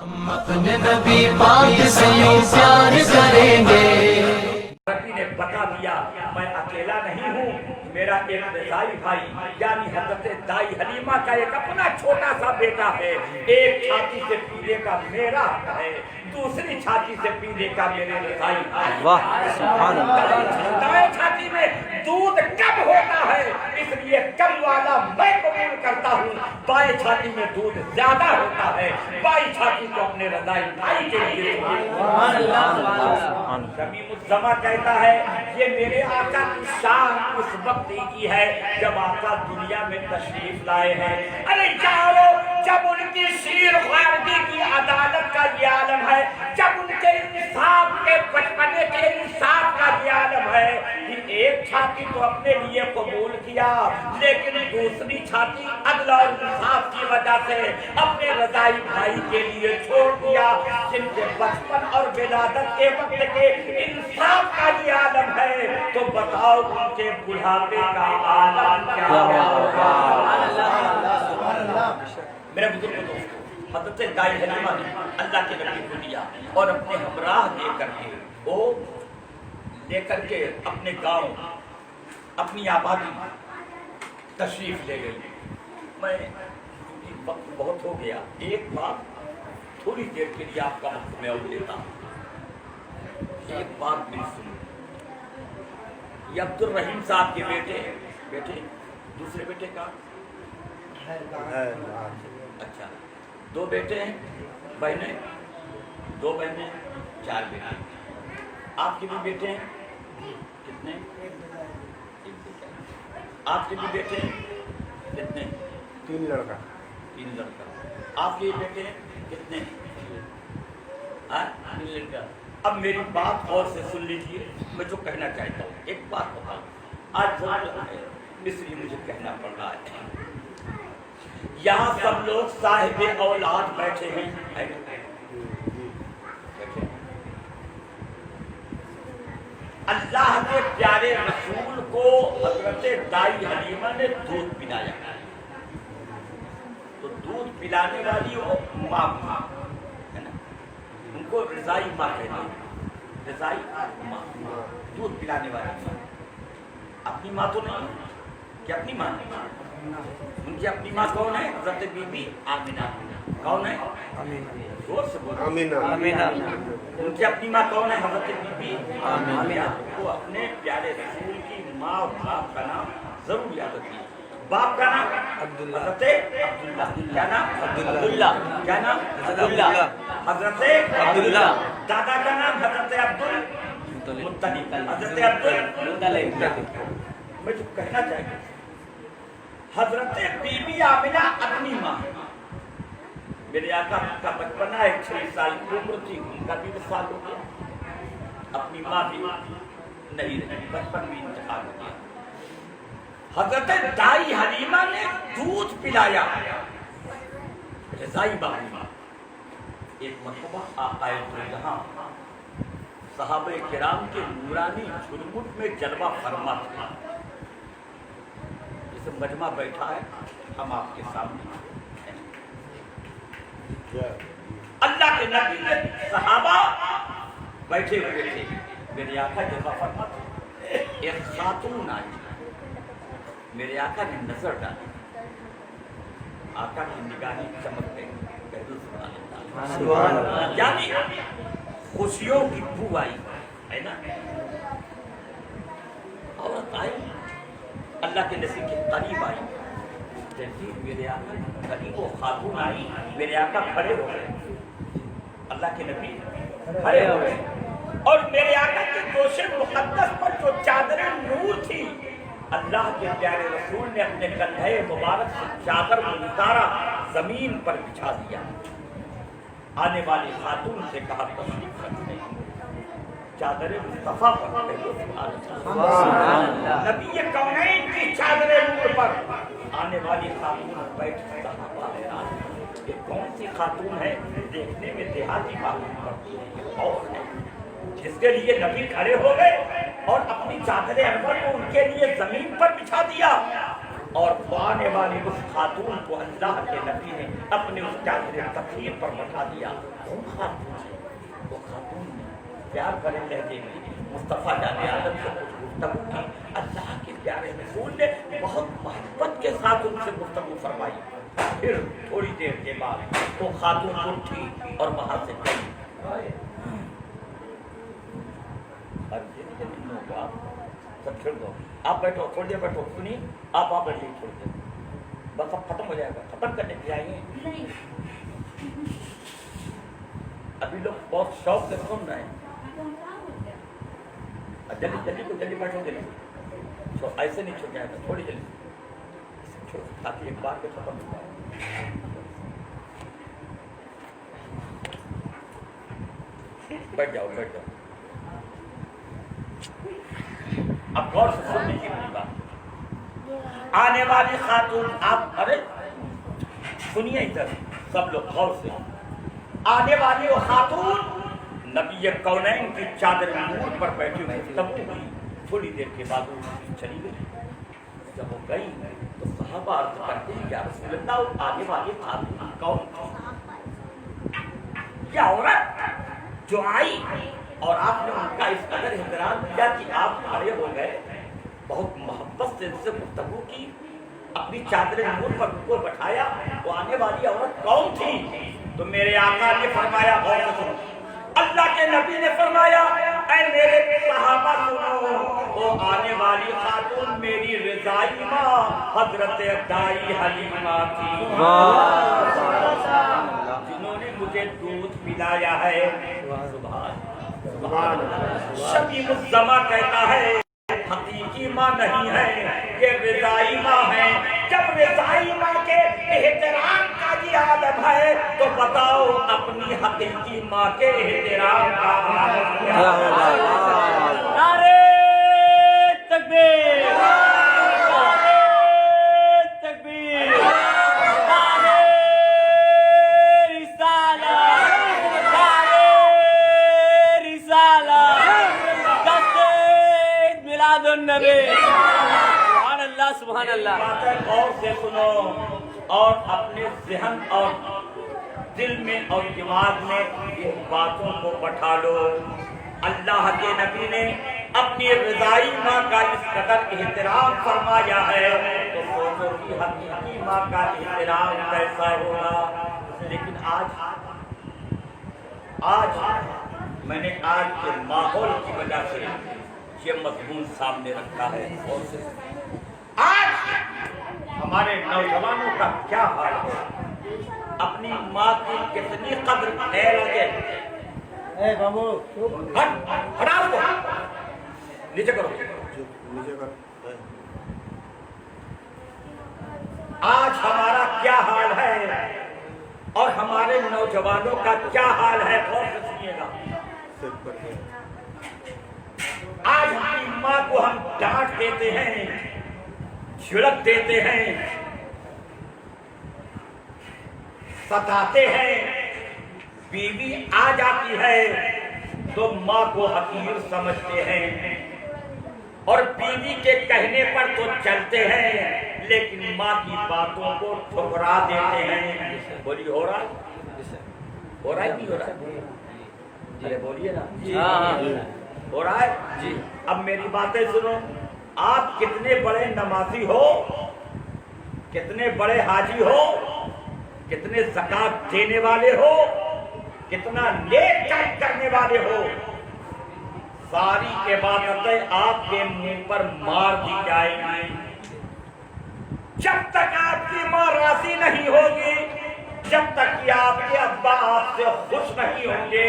ہم اپنے نبی پاک سے یوں پیار کریں گے. ربی نے بتا دیا میں اکیلا نہیں ہوں، میرا ایک رضائی بھائی یعنی حضرت دائی حلیمہ کا ایک اپنا چھوٹا سا بیٹا ہے. ایک چھاتی سے پینے کا میرا ہے، دوسری چھاتی سے پینے کا میرے رضائی بھائی. واہ سبحان اللہ. دائیں چھاتی میں دودھ کم ہوتا ہے اس لیے کم والا میں قبول کرتا ہوں، بائیں چھاتی میں دودھ زیادہ ہوتا ہے بائیں چھاتی کو اپنے رضائی بھائی کے لیے. شمیم الزما کہتا ہے یہ میرے آقا کی شان اس وقت ہی کی ہے جب آقا دنیا میں تشریف لائے ہیں. ارے جاؤ، جب ان کی شیر خواردی کی عدالت کا یہ عالم ہے، جب ان کے انصاف کے بچپنے کے انصاف کا یہ عالم ہے کہ ایک چھاتی تو اپنے لیے قبول کیا لیکن دوسری چھاتی عدل اور انصاف کی وجہ سے اپنے رضائی بھائی کے لیے چھوڑ دیا، جن کے بچپن اور ولادت کے وقت کے انصاف کا یہ عالم ہے تو بتاؤ ان کے بڑھاپے کا عالم کیا ہوگا. میرے بزرگ دوستو، حضرت دائی حلیمہ نے اللہ کے نبی کو لیا اور اپنے ہمراہ لے کر کے اپنے گاؤں اپنی آبادی تشریف لے گئی. میں وقت بہت ہو گیا، ایک بات تھوڑی دیر کے لیے آپ کا وقت میں اور لیتا ہوں. ایک بات میری سنو، یہ عبد الرحیم صاحب کے بیٹے دوسرے بیٹے کا اچھا 2 بیٹے ہیں، بہنیں 2 بہنیں 4 بیٹے. آپ کے بھی بیٹے ہیں کتنے؟ آپ کے بھی بیٹے ہیں کتنے؟ 3 لڑکا. 3 لڑکا. آپ کے بیٹے ہیں کتنے؟ 3 لڑکا. اب میری بات غور سے سن لیجیے، میں جو کہنا چاہتا ہوں ایک بات بتاؤں، آج ضرورت ہے اس لیے مجھے کہنا پڑ رہا ہے. یہاں سب لوگ صاحب اولاد بیٹھے ہیں، اللہ کے پیارے رسول کو حضرت دائی حلیمہ نے دودھ پلایا تو دودھ پلانے والی وہ ماں ہے نا، ان کو رضائی ماں کہتے ہیں. رضائی ماں، دودھ پلانے والی ماں. اپنی ماں تو نہیں کہ اپنی ماں ان کی اپنی ماں کون ہے؟ حضرت بی بی آمینہ. کون ہے؟ زور سے بولو. آمینہ. ان کی اپنی ماں کون ہے؟ حضرت بی بی آمینہ. وہ اپنے پیارے رسول کی ماں اور باپ کا نام ضرور یاد رکھیے. باپ کا نام عبداللہ، حضرت عبداللہ. کیا نام؟ عبداللہ. کیا نام؟ عبداللہ. حضرت عبداللہ. دادا کا نام حضرت عبدالمطلب. حضرت عبدالمطلب. میں جو کہنا چاہتا ہوں، حضرت بی بی آمینہ اپنی ماں، میرے آقا کا بچپنا 6 سال کی عمر تھی، ان کا بھی وصال ہو گیا، اپنی ماں بھی نہیں رہی، بچپن بھی انتقال ہو گیا. حضرت دائی حلیمہ نے دودھ پلایا رضائی باغی. ایک مرتبہ آقا دوجہاں صحابہ کرام کے نورانی جھرمٹ میں جلوہ فرما تھا. جسے مجمع بیٹھا ہے ہم آپ کے سامنے، اللہ کے نبی کے صحابہ بیٹھے ہوئے تھے. میرے آقا جلوہ فرما تھے. ایک خاتون آئی، میرے آقا نے نظر ڈالی، آقا کی نگاہیں چمک گئی. سبحان اللہ. یعنی خوشیوں کی بو آئی ہے نا. عورت آئی، اللہ کے نبی کے قریب آئی. جیسے میرے آقا قریب وہ خاتون آئی، میرے آقا کھڑے ہو گئے. اللہ کے نبی کھڑے ہو گئے اور میرے آقا کے گوش مقدس پر جو چادر نور تھی، اللہ کے پیارے رسول نے اپنے کندھے مبارک سے چادر کو اتارا، زمین پر بچھا دیا. آنے والی خاتون سے کہا تشریف رکھتے ہیں. چادر مصطفیٰ پر نبی کونین کی چادر نور پر آنے والی خاتون بیٹھ صحابہ حیران، یہ کون سی خاتون ہے؟ دیکھنے میں دیہاتی معلوم پڑتی ہے، اور ہے جس کے لیے نبی کھڑے ہو گئے اور اپنی چادر انور کو ان کے لیے زمین پر بچھا دیا. اور آنے والی اس خاتون کو اللہ کے نبی نے اپنے اس چادر تطہیر پر بٹھا دیا. وہ خاتون پیار کرے لہجے میں مصطفیٰ جان عالم سے کچھ گفتگو کی. اللہ کے پیارے رسول نے بہت محبت کے ساتھ ان سے گفتگو فرمائی. پھر تھوڑی دیر کے بعد وہ خاتون اٹھی اور وہاں سے گئی. سب چھوڑ دو, آپ بیٹھو, تھوڑی دیر بیٹھو, سنی آپ بیٹھے چھوڑ دیں, بس اب ختم ہو جائے گا. ختم کرنے کے آئے ہیں ابھی لوگ بہت شوق سے سن رہے ہیں. جلدی جلدی کو جلدی بیٹھو, جلدی ایسے نہیں چھوڑ جائے گا, تھوڑی جلدی تاکہ ایک بار کے ختم ہو جائے. بیٹھ جاؤ, بیٹھ جاؤ. اب غور سے سن لیجیے میری بات. آنے والی خاتون, آپ ارے سنیے ادھر سب لوگ غور سے. آنے والی وہ خاتون نبی کونین کی چادر نور پر بیٹھی ہوئی تب ہوئی. تھوڑی دیر کے بعد وہ چلی گئی. جب وہ گئی تو صحابہ عرض کرتے ہیں یا رسول اللہ, آنے والی خاتون کون تھی؟ یہ عورت جو آئی اور آپ نے ان کا اس قدر احترام کیا کہ آپ کھڑے ہو گئے, بہت محبت سے ان سے گفتگو کی, اپنی چادر نور پر ان کو بٹھایا. وہ آنے والی عورت کون تھی؟ تو میرے آقا نے فرمایا, اللہ کے نبی نے فرمایا, اے میرے صحابہ سنو, وہ آنے والی خاتون میری رضائی ماں حضرت دائی حلیمہ تھی, جنہوں نے مجھے دودھ پلایا ہے. شبیب الزما کہتا ہے حقیقی ماں نہیں ہے, یہ رضائی ماں ہے. جب رضائی ماں کے احترام کا یہ عالم ہے تو بتاؤ اپنی حقیقی ماں کے احترام کا عالم کیا ہے؟ نعرے تکبیر, نعرے تکبیر, نعرے رسالت, نعرے رسالت, دستے میلاد النبی. سبحان اللہ. باتیں غور سے سنو اور اپنے ذہن اور دل میں اور دماغ میں ان باتوں کو بٹھا لو. اللہ کے نبی نے اپنی رضائی ماں کا اس قدر احترام فرمایا ہے تو سوچو کہ حقیقی ماں کا احترام کیسا ہوگا. لیکن آج میں نے آج کے ماحول کی وجہ سے یہ مضمون سامنے رکھا ہے. آج ہمارے نوجوانوں کا کیا حال ہے, اپنی ماں کی کتنی قدر ہے لگے. اے بابو ہٹاؤ کو نیچے کرو. آج ہمارا کیا حال ہے اور ہمارے نوجوانوں کا کیا حال ہے, غور سے سنیے گا. آج اپنی ماں کو ہم ڈانٹ دیتے ہیں, جھڑک دیتے ہیں, ستاتے ہیں. بیوی آ جاتی ہے تو ماں کو حقیر سمجھتے ہیں اور بیوی کے کہنے پر تو چلتے ہیں لیکن ماں کی باتوں کو ٹھکرا دیتے ہیں. بولی ہو رہا ہے, ہو رہا ہے نہیں ہو رہا ہے؟ ارے بولیے نا. ہو رہا ہے جی. اب میری باتیں سنو. آپ کتنے بڑے نمازی ہو, کتنے بڑے حاجی ہو, کتنے زکات دینے والے ہو, کتنا نیک کام کرنے والے ہو, ساری عبادتیں آپ کے منہ پر مار دی جائیں گی. جب تک آپ کی ماں راضی نہیں ہوگی, جب تک کہ آپ کے ابا آپ سے خوش نہیں ہوں گے,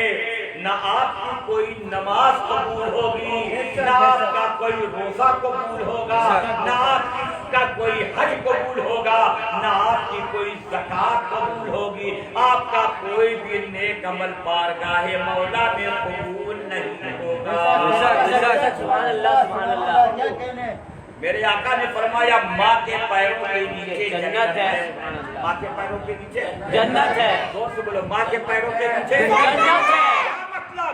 نہ آپ کی کوئی نماز قبول ہوگی, نہ آپ کا کوئی روزہ قبول ہوگا, نہ آپ کا کوئی حج قبول ہوگا, نہ آپ کی کوئی زکات قبول ہوگی. آپ کا کوئی بھی نیک عمل بارگاہ مولا میں قبول نہیں ہوگا. سبحان اللہ, سبحان اللہ. میرے آقا نے فرمایا ماں کے پیروں کے نیچے جنت ہے. ماں کے پیروں کے نیچے جنت ہے. زور سے بولو, ماں کے پیروں کے نیچے جنت ہے. مطلب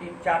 3, 4,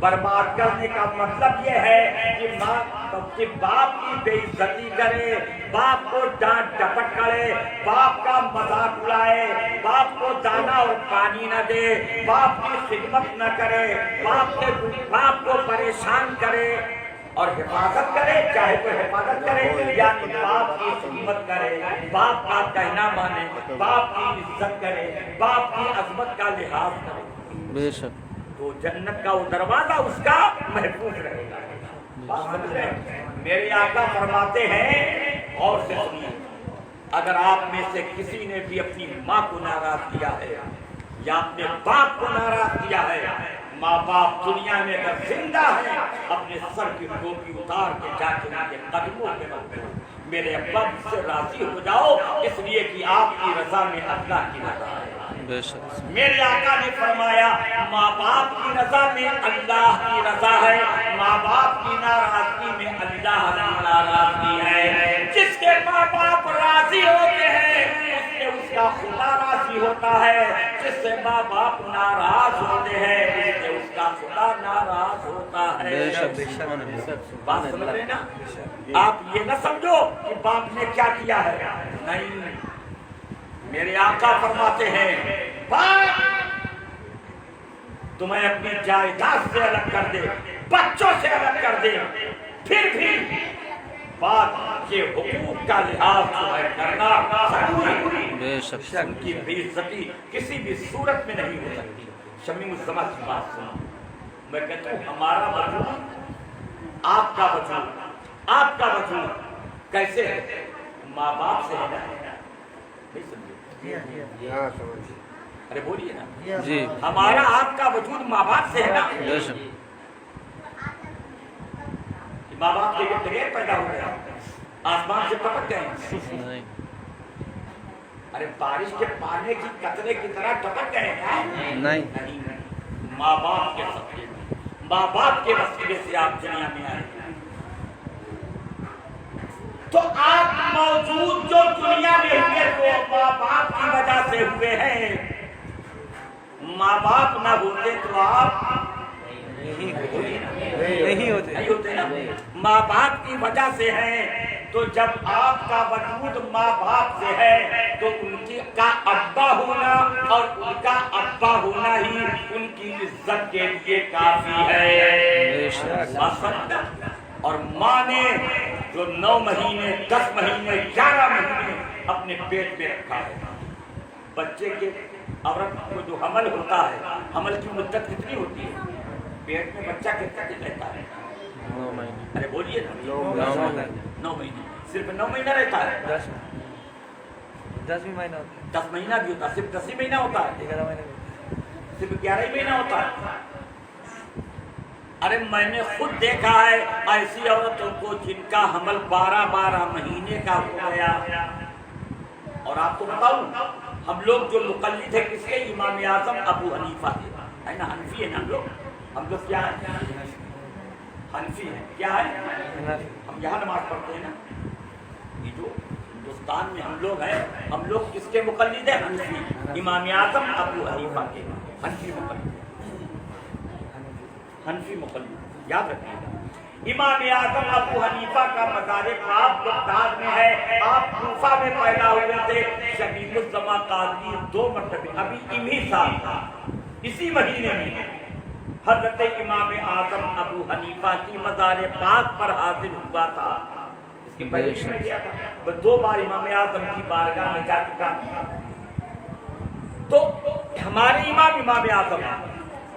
برباد کرنے کا مطلب یہ ہے کہ باپ کی بے عزتی کرے، باپ کو ڈانٹ ڈپٹ کرے، باپ کا مذاق اڑائے، باپ کو دانا اور پانی نہ دے، باپ کی خدمت نہ کرے، باپ کو پریشان کرے اور حفاظت کرے، چاہے کوئی حفاظت کرے یا باپ کی خدمت کرے، باپ کا کہنا مانے، باپ کی عزت کرے، باپ کی عظمت کا لحاظ کرے، بے شک تو جنت کا وہ دروازہ اس کا محفوظ رہے گا۔ بات سمجھ رہے ہیں؟ میرے آقا فرماتے ہیں، اور سے سنیے، اگر آپ میں سے کسی نے بھی اپنی ماں کو ناراض کیا ہے یا اپنے باپ کو ناراض کیا ہے، ماں باپ دنیا میں اگر زندہ ہے، اپنے سر کی ٹوپی اتار کے جا کے ان کے قدموں پہ رکھو، میرے ابا مجھ سے راضی ہو جاؤ، اس لیے کہ آپ کی رضا میں اللہ کی رضا ہے۔ بے شک میرے آقا نے فرمایا، ماں باپ کی رضا میں اللہ کی رضا ہے، ماں باپ کی ناراضگی میں اللہ کی ناراضگی ہے۔ جس کے ماں باپ راضی ہوتے ہیں اس سے اس کا خدا راضی ہوتا ہے، جس سے ماں باپ ناراض ہوتے ہیں اس سے اس کا خدا ناراض ہوتا ہے۔ بے شک بے شک بات سمجھ رہے نا؟ آپ یہ نہ سمجھو کہ باپ نے کیا کیا ہے، نہیں، میرے آقا فرماتے ہیں، باپ تمہیں اپنی جائیداد سے الگ کر دے، بچوں سے الگ کر دے، پھر بھی باپ کے حقوق کا لحاظ تمہیں کرنا ضروری۔ بے شک ان کی بے عزتی کسی بھی صورت میں نہیں ہو سکتی۔ شمیم الزما کی بات سنو، میں کہتا ہوں ہمارا وجود، آپ کا وجود، آپ کا وجود کیسے ہے؟ ماں باپ سے ہے نا؟ نہیں سمجھے؟ ارے بولیے نا جی، ہمارا آپ کا وجود ماں باپ سے ہے نا؟ بے شک ماں باپ کے بغیر پیدا ہو گیا، آسمان سے ٹپک گئے، نہیں ارے بارش کے پانی کی قطرے کی طرح ٹپک گئے ہیں، نہیں ماں باپ کے صدقے میں، ماں باپ کے وسیلے سے آپ دنیا میں آئے ہیں۔ تو آپ موجود جو دنیا میں ہوئے وہ ماں باپ کی وجہ سے ہوئے ہیں، ماں باپ نہ ہوتے تو آپ نہیں ہوتے نا، ماں باپ کی وجہ سے ہیں، تو جب آپ کا وجود ماں باپ سے ہے تو ان کا ابا ہونا اور ان کا ابا ہونا ہی ان کی عزت کے لیے کافی ہے۔ اور ماں نے جو 9 مہینے 10 مہینے 11 مہینے اپنے پیٹ میں رکھا ہے، بچے کے عورت کو جو حمل ہوتا ہے، حمل کی مدت کتنی ہوتی ہے؟ پیٹ میں بچہ کتنا دن رہتا ہے؟ 9 مہینے ارے بولیے نا، 9 مہینے، صرف 9 مہینہ رہتا ہے؟ 10 مہینہ ہوتا ہے، 10 مہینہ بھی ہوتا ہے، صرف 10 ہی مہینہ ہوتا ہے، 11 مہینے صرف 11 ہی مہینہ ہوتا ہے۔ ارے میں نے خود دیکھا ہے ایسی عورتوں کو جن کا حمل 12 مہینے کا ہو گیا۔ اور آپ کو بتاؤں، ہم لوگ جو مقلد ہے کس کے؟ امام اعظم ابو حنیفہ کے، ہے نا؟ حنفی ہے نا ہم لوگ کیا ہے؟ حنفی ہے، کیا ہے؟ ہم یہاں نماز پڑھتے ہیں نا، یہ جو ہندوستان میں ہم لوگ ہیں، ہم لوگ کس کے مقلد ہیں؟ حنفی، امام اعظم ابو حنیفہ کے حنفی مقلد، حنفی مقلد، یاد رکھیے گا۔ امام اعظم ابو حنیفہ کا مزار پاک بغداد میں ہے، آپ کوفہ میں پیدا ہوئے تھے۔ شبیب الزما قاضی 2 مرتبہ ابھی انہی سال تھا، اسی مہینے میں حضرت امام اعظم ابو حنیفہ کی مزار پاک پر حاضر ہوا تھا۔ اس کی پہلے بھی میں گیا تھا، میں 2 بار امام اعظم کی بارگاہ میں جا چکا۔ تو ہمارے امام اعظم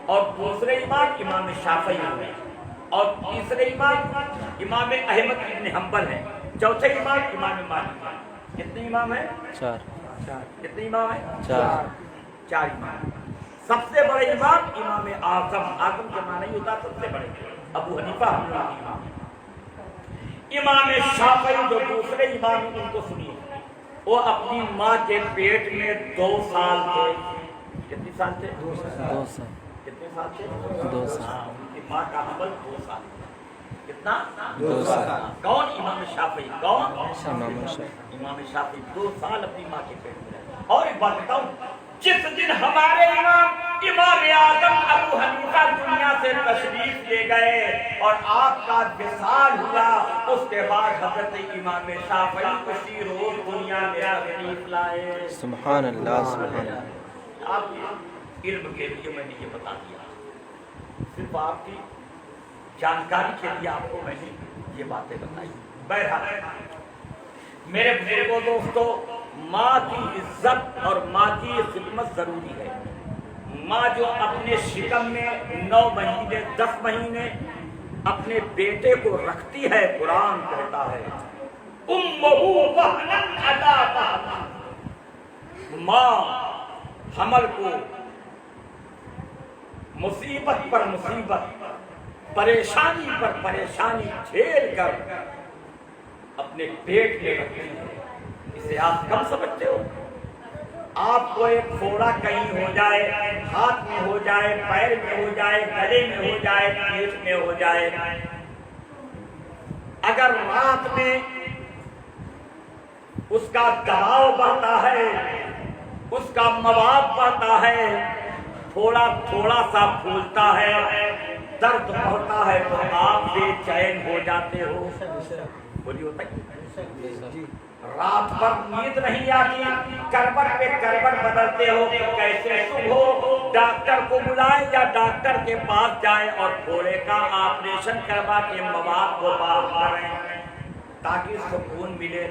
اور دوسرے امام امام شافعی ہیں، اور تیسرے امام امام احمد بن حنبل ہیں، چوتھے امام امام مالک ہیں۔ کتنے امام ہیں؟ 4 کتنے امام ہیں؟ 4 امام۔ سب سے بڑے امام امام اعظم، اعظم کے معنی ہی ہوتا سب سے بڑے، ابو حنیفہ ہم لوگ کے امام۔ امام شافعی جو دوسرے امام ان کو سنیے، وہ اپنی ماں کے پیٹ میں 2 سال تھے۔ کتنے سال تھے؟ 2 سال کتنے سال تھے؟ 2 سال ان کی ماں کا حمل 2 سال۔ کتنا؟ 2 سال۔ کون؟ امام شافعی۔ کون؟ امام شافعی 2 سال اپنی ماں کے پیٹ میں رہے۔ اور ایک بات بتاؤں، جس دن ہمارے امام اعظم ابو ابو حنیفہ دنیا سے تشریف لے گئے اور آپ کا وصال ہوا، اس کے بعد حضرت امام شافعی اسی روز دنیا میں تشریف لائے۔ سبحان اللہ سبحان اللہ۔ آپ علم کے لیے میں نے یہ بتا دیا، صرف آپ کی جانکاری کے لیے آپ کو میں نے یہ باتیں بتائی۔ بہرحال میرے بزرگوں دوستو، ماں کی عزت اور ماں کی خدمت ضروری ہے۔ ماں جو اپنے شکم میں 9 مہینے 10 مہینے اپنے بیٹے کو رکھتی ہے، قرآن کہتا ہے امہ وہنن علی وہن، ماں حمل کو مصیبت پر مصیبت، پریشانی پر پریشانی جھیل کر اپنے پیٹ میں رکھتی ہے۔ اسے آپ کم سمجھتے ہو؟ آپ کو ایک پھوڑا کہیں ہو جائے، ہاتھ میں ہو جائے، پیر میں ہو جائے، گلے میں ہو جائے، پیٹ میں ہو جائے، اگر رات میں اس کا دباؤ بڑھتا ہے، اس کا مواد بڑھتا ہے، تھوڑا سا پھولتا ہے، درد ہوتا ہے، تو آپ بے چین ہو جاتے ہو۔ بولیے ہوتا ہے رات بھر نیند نہیں آتی، کروٹ پہ کروٹ بدلتے ہو، کیسے صبح ڈاکٹر کو بلائیں یا ڈاکٹر کے پاس جائیں اور پھوڑے کا آپریشن کروا کے مواد کو باہر کریں تاکہ سکون ملے۔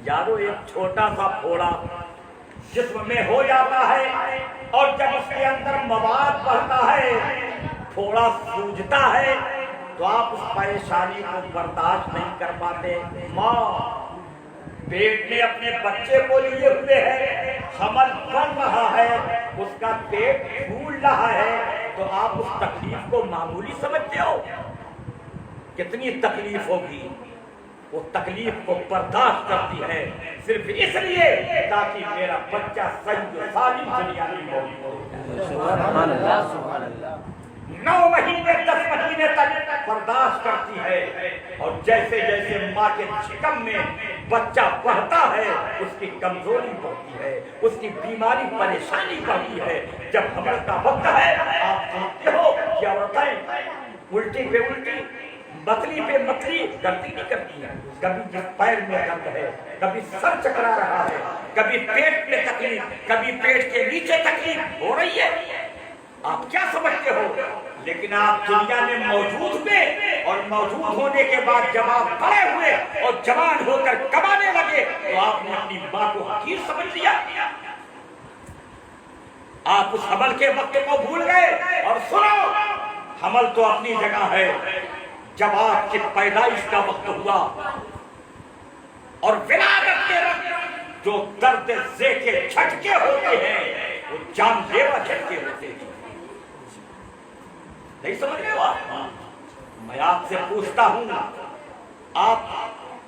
یارو ایک چھوٹا سا پھوڑا جسم میں ہو جاتا ہے اور جب اس کے اندر مواد بڑھتا ہے، تھوڑا سوجتا ہے، تو آپ اس پریشانی کو برداشت نہیں کر پاتے۔ ماں پیٹ میں اپنے بچے کو لیے ہوئے ہے، حمل بڑھ رہا ہے، اس کا پیٹ پھول رہا ہے، تو آپ اس تکلیف کو معمولی سمجھتے ہو؟ کتنی تکلیف ہوگی، وہ تکلیف کو برداشت کرتی ہے صرف اس لیے تاکہ میرا بچہ صحیح و سالم دنیا میں موجود ہو۔ سبحان اللہ سبحان اللہ۔ 9 مہینے 10 مہینے تک برداشت کرتی ہے، اور جیسے جیسے ماں کے شکم میں بچہ بڑھتا ہے، اس کی کمزوری بڑھتی ہے، اس کی بیماری پریشانی بڑھتی ہے۔ جب حمل کا وقت ہے، آپ دیکھتے ہو کہ عورتیں الٹی پہ الٹی، متلی پہ متلی کرتی نہیں کرتی ہیں، کبھی جس پیر میں درد ہے، کبھی سر چکرا رہا ہے، کبھی پیٹ میں تکلیف، کبھی پیٹ کے نیچے تکلیف ہو رہی ہے۔ آپ کیا سمجھتے ہو؟ لیکن آپ دنیا میں موجود ہوئے، اور موجود ہونے کے بعد جب آپ بڑے ہوئے اور جوان ہو کر کمانے لگے تو آپ نے اپنی ماں کو حقیر سمجھ لیا۔ آپ اس حمل کے وقت کو بھول گئے۔ اور سنو، حمل تو اپنی جگہ ہے، جب آپ کی پیدائش کا وقت ہوا اور ولادت کے وقت جو درد زے کے جھٹکے ہوتے ہیں وہ جان لیوا جھٹکے ہوتے ہیں۔ نہیں سمجھ رہے ہو آپ؟ میں آپ سے پوچھتا ہوں، آپ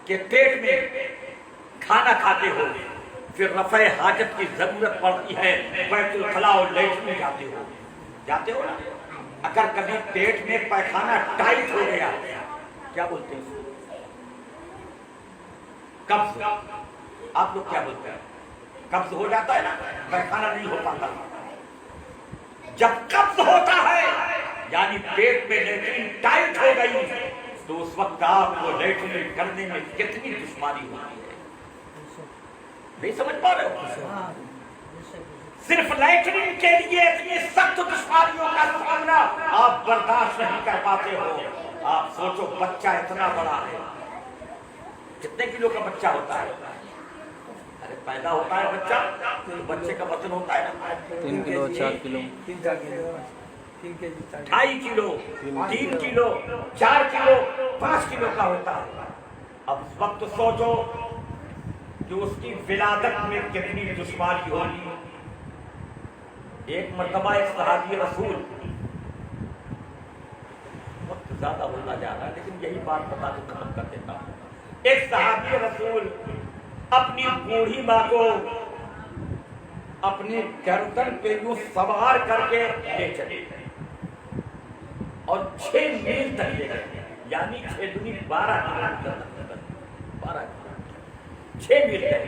کے پیٹ میں کھانا کھاتے ہو، پھر رفع حاجت کی ضرورت پڑتی ہے، بیت الخلاء اور لیٹرین جاتے ہو نا؟ اگر کبھی پیٹ میں پیخانہ ٹائٹ ہو گیا، کیا بولتے ہیں؟ قبض۔ آپ لوگ کیا بولتے ہیں؟ قبض ہو جاتا ہے نا، پیخانہ نہیں ہو پاتا۔ جب قبض ہوتا ہے یعنی پیٹ میں لیٹرین ٹائٹ ہو گئی، تو اس وقت آپ کو لیٹرین کرنے میں کتنی دشواری ہوتی ہے۔ نہیں سمجھ پا رہے ہو؟ صرف لیٹرین کے لیے اتنی سخت دشواریوں کا سامنا آپ برداشت نہیں کر پاتے ہو۔ آپ سوچو، بچہ اتنا بڑا ہے، کتنے کلو کا بچہ ہوتا ہے؟ ارے پیدا ہوتا ہے بچہ، بچے کا وزن ہوتا ہے نا 3 کلو 4 کلو 2.5 کلو 3 کلو 4 کلو 5 کلو کا ہوتا ہے۔ اب اس وقت سوچو کہ اس کی ولادت میں کتنی دشواری ہوگی۔ ایک مرتبہ ایک صحابی رسول، وقت زیادہ ہوتا جا رہا ہے لیکن یہی بات بتا کے ختم کر دیتا ہوں۔ ایک صحابی رسول اپنی بوڑھی ماں کو اپنے گردن پہ یوں سوار کر کے لے چلے اور 6 میل تک لے گئے، یعنی 6 دنی 12 کلومیٹر، 6 میل تک۔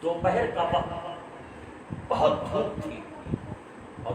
دوپہر کا وقت، بہت دھوپ تھی، اور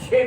6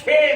6